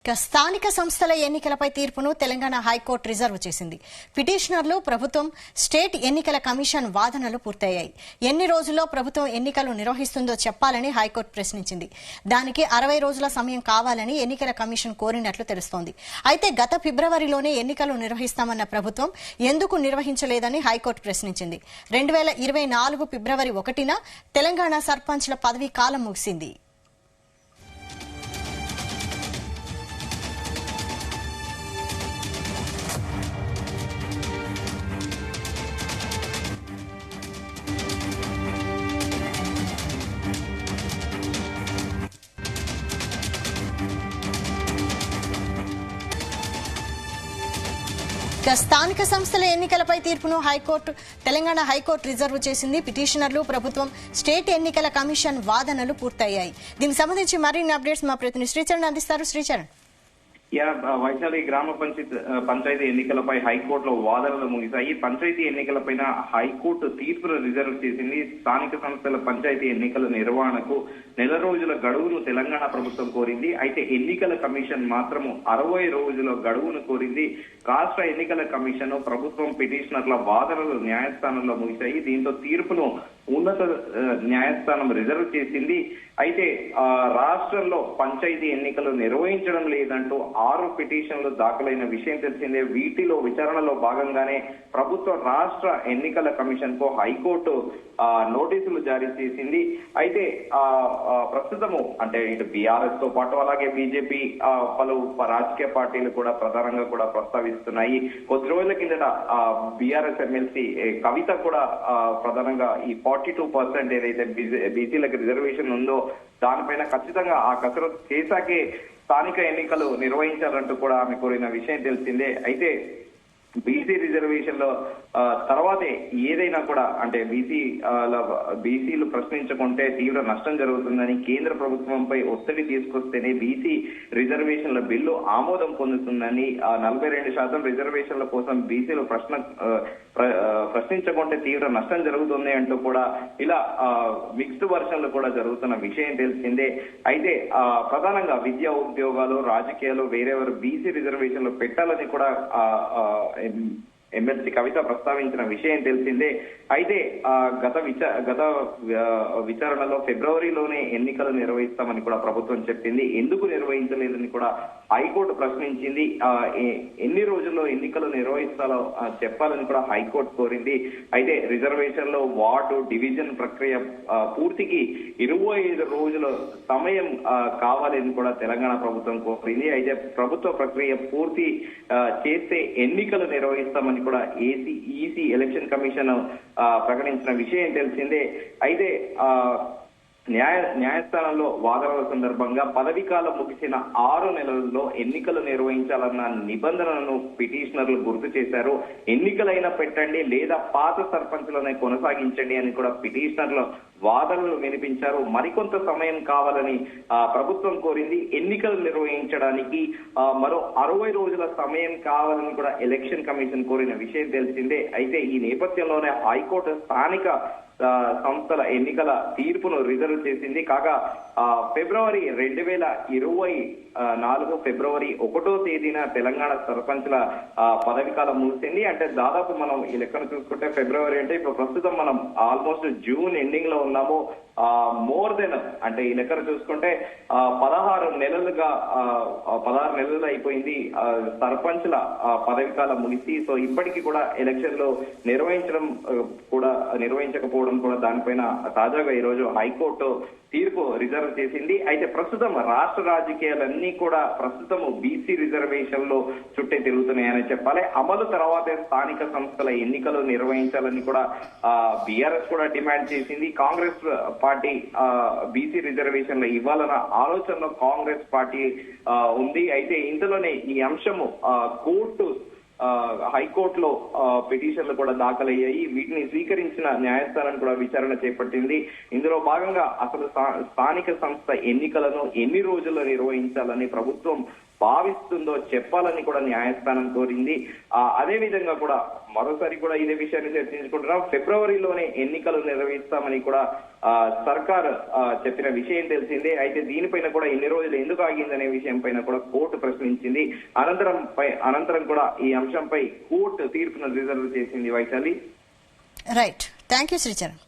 స్థానిక సంస్థల ఎన్నికలపై తీర్పును తెలంగాణ హైకోర్టు రిజర్వ్ చేసింది. పిటిషనర్లు, ప్రభుత్వం, స్టేట్ ఎన్నికల కమిషన్ వాదనలు పూర్తయ్యాయి. ఎన్ని రోజుల్లో ప్రభుత్వం ఎన్నికలు నిర్వహిస్తుందో చెప్పాలని హైకోర్టు ప్రశ్నించింది. దానికి 60 రోజుల సమయం కావాలని ఎన్నికల కమిషన్ కోరినట్లు తెలుస్తోంది. అయితే గత ఫిబ్రవరిలోనే ఎన్నికలు నిర్వహిస్తామన్న ప్రభుత్వం ఎందుకు నిర్వహించలేదని హైకోర్టు ప్రశ్నించింది. 2024 ఫిబ్రవరి 1న తెలంగాణ సర్పంచ్ల పదవీ కాలం ముగిసింది. స్థానిక సంస్థల ఎన్నికలపై తీర్పును తెలంగాణ హైకోర్టు రిజర్వ్ చేసింది. పిటిషనర్లు, ప్రభుత్వం, స్టేట్ ఎన్నికల కమిషన్ వాదనలు పూర్తయ్యాయి. దీనికి సంబంధించి మరిన్ని అప్డేట్స్ మా ప్రతినిధి శ్రీచరణ్ అందిస్తారు. శ్రీచరణ్. వైశాలి గ్రామ పంచాయతీ ఎన్నికలపై హైకోర్టులో వాదనలు ముగిశాయి. పంచాయతీ ఎన్నికలపైన హైకోర్టు తీర్పును రిజర్వ్ చేసింది. స్థానిక సంస్థల పంచాయతీ ఎన్నికల నిర్వహణకు నెల రోజుల గడువును తెలంగాణ ప్రభుత్వం కోరింది. అయితే ఎన్నికల కమిషన్ మాత్రము 60 రోజుల గడువును కోరింది. రాష్ట్ర ఎన్నికల కమిషన్, ప్రభుత్వం, పిటిషనర్ల వాదనలు న్యాయస్థానంలో ముగిశాయి. దీంతో తీర్పును ఉన్నత న్యాయస్థానం రిజర్వ్ చేసింది. అయితే రాష్ట్రంలో పంచాయతీ ఎన్నికలు నిర్వహించడం లేదంటూ 6 పిటిషన్లు దాఖలైన విషయం తెలిసిందే. వీటిలో విచారణలో భాగంగానే ప్రభుత్వ రాష్ట్ర ఎన్నికల కమిషన్ కు హైకోర్టు నోటీసులు జారీ చేసింది. అయితే ప్రస్తుతము అంటే ఇటు బీఆర్ఎస్ తో పాటు అలాగే బీజేపీ పలు రాజకీయ పార్టీలు కూడా ప్రధానంగా కూడా ప్రస్తావిస్తున్నాయి. కొద్ది రోజుల కిందట బీఆర్ఎస్ ఎమ్మెల్సీ కవిత కూడా ప్రధానంగా ఈ 42% ఏదైతే బీసీలకు రిజర్వేషన్ ఉందో దానిపైన ఖచ్చితంగా ఆ కసరత్తు చేశాకే స్థానిక ఎన్నికలు నిర్వహించాలంటూ కూడా ఆమె కోరిన విషయం తెలిసిందే. అయితే బీసీ రిజర్వేషన్ లో తర్వాతే ఏదైనా కూడా అంటే బీసీలు ప్రశ్నించుకుంటే తీవ్ర నష్టం జరుగుతుందని కేంద్ర ప్రభుత్వంపై ఒత్తిడి తీసుకొస్తేనే బీసీ రిజర్వేషన్ల బిల్లు ఆమోదం పొందుతుందని 42% రిజర్వేషన్ల కోసం బీసీలు ప్రశ్నించుకుంటే తీవ్ర నష్టం జరుగుతుంది అంటూ కూడా ఇలా మిక్స్డ్ వర్షన్లు కూడా జరుగుతున్న విషయం తెలిసిందే. అయితే ప్రధానంగా విద్యా, ఉద్యోగాలు, రాజకీయాలు వేరెవరు బీసీ రిజర్వేషన్లు పెట్టాలని కూడా ఎమ్మెల్సీ కవిత ప్రస్తావించిన విషయం తెలిసిందే. అయితే గత విచారణలో ఫిబ్రవరిలోనే ఎన్నికలు నిర్వహిస్తామని కూడా ప్రభుత్వం చెప్పింది. ఎందుకు నిర్వహించలేదని కూడా హైకోర్టు ప్రశ్నించింది. ఎన్ని రోజుల్లో ఎన్నికలు నిర్వహిస్తాలో చెప్పాలని కూడా హైకోర్టు కోరింది. అయితే రిజర్వేషన్ లో వార్డు డివిజన్ ప్రక్రియ పూర్తికి 25 రోజుల సమయం కావాలని కూడా తెలంగాణ ప్రభుత్వం కోరింది. అయితే ప్రభుత్వ ప్రక్రియ పూర్తి చేస్తే ఎన్నికలు నిర్వహిస్తామని కూడా ఈసీ ఎలక్షన్ కమిషన్ ప్రకటించిన విషయం తెలిసిందే. అయితే న్యాయస్థానంలో వాదనల సందర్భంగా పదవీ కాలం ముగిసిన 6 నెలల్లో ఎన్నికలు నిర్వహించాలన్న నిబంధనలను పిటిషనర్లు గుర్తు చేశారు. ఎన్నికలైనా పెట్టండి లేదా పాత సర్పంచులనే కొనసాగించండి అని కూడా పిటిషనర్లు వాదనలు వినిపించారు. మరికొంత సమయం కావాలని ప్రభుత్వం కోరింది. ఎన్నికలు నిర్వహించడానికి మరో 60 రోజుల సమయం కావాలని కూడా ఎలక్షన్ కమిషన్ కోరిన విషయం తెలిసిందే. అయితే ఈ నేపథ్యంలోనే హైకోర్టు స్థానిక సంస్థల ఎన్నికల తీర్పును రిజర్వ్ చేసింది. కాగా ఫిబ్రవరి 2024 ఫిబ్రవరి 1వ తేదీన తెలంగాణ సర్పంచ్ల పదవి కాలం ముగిసింది. అంటే దాదాపు మనం ఈ లెక్కను చూసుకుంటే ఫిబ్రవరి అంటే ఇప్పుడు ప్రస్తుతం మనం ఆల్మోస్ట్ జూన్ ఎండింగ్ లో ఉన్నాము. మోర్ దెన్ అంటే ఈ లెక్కను చూసుకుంటే 16 నెలలు అయిపోయింది సర్పంచ్ల పదవి కాలం ముగిసి. సో ఇప్పటికీ కూడా ఎలక్షన్లు నిర్వహించకపోవడం కూడా దానిపైన తాజాగా ఈ రోజు హైకోర్టు తీర్పు రిజర్వ్ చేసింది. అయితే ప్రస్తుతం రాష్ట్ర రాజకీయాలన్నీ కూడా ప్రస్తుతం బీసీ రిజర్వేషన్ లో చుట్టే తిరుగుతున్నాయని చెప్పాలి. అమలు తర్వాతే స్థానిక సంస్థల ఎన్నికలు నిర్వహించాలని కూడా బీఆర్ఎస్ కూడా డిమాండ్ చేసింది. కాంగ్రెస్ పార్టీ బీసీ రిజర్వేషన్లు ఇవ్వాలన్న ఆలోచనలో కాంగ్రెస్ పార్టీ ఉంది. అయితే ఇందులోనే ఈ అంశము హైకోర్టులో పిటిషన్లు కూడా దాఖలయ్యాయి. వీటిని స్వీకరించిన న్యాయస్థానం కూడా విచారణ చేపట్టింది. ఇందులో భాగంగా అసలు స్థానిక సంస్థ ఎన్నికలను ఎన్ని రోజుల్లో నిర్వహించాలని ప్రభుత్వం భావిస్తుందో చెప్పాలని కూడా న్యాయస్థానం కోరింది. అదే విధంగా కూడా మరోసారి కూడా ఇదే విషయాన్ని చర్చించుకుంటున్నాం. ఫిబ్రవరిలోనే ఎన్నికలు నిర్వహిస్తామని కూడా సర్కార్ చెప్పిన విషయం తెలిసిందే. అయితే దీనిపైన కూడా ఎన్ని రోజులు ఎందుకు ఆగిందనే విషయం పైన కూడా కోర్టు ప్రశ్నించింది. అనంతరం కూడా ఈ అంశంపై కోర్టు తీర్పును రిజర్వ్ చేసింది. Vaishali. Right, thank you Sricharan.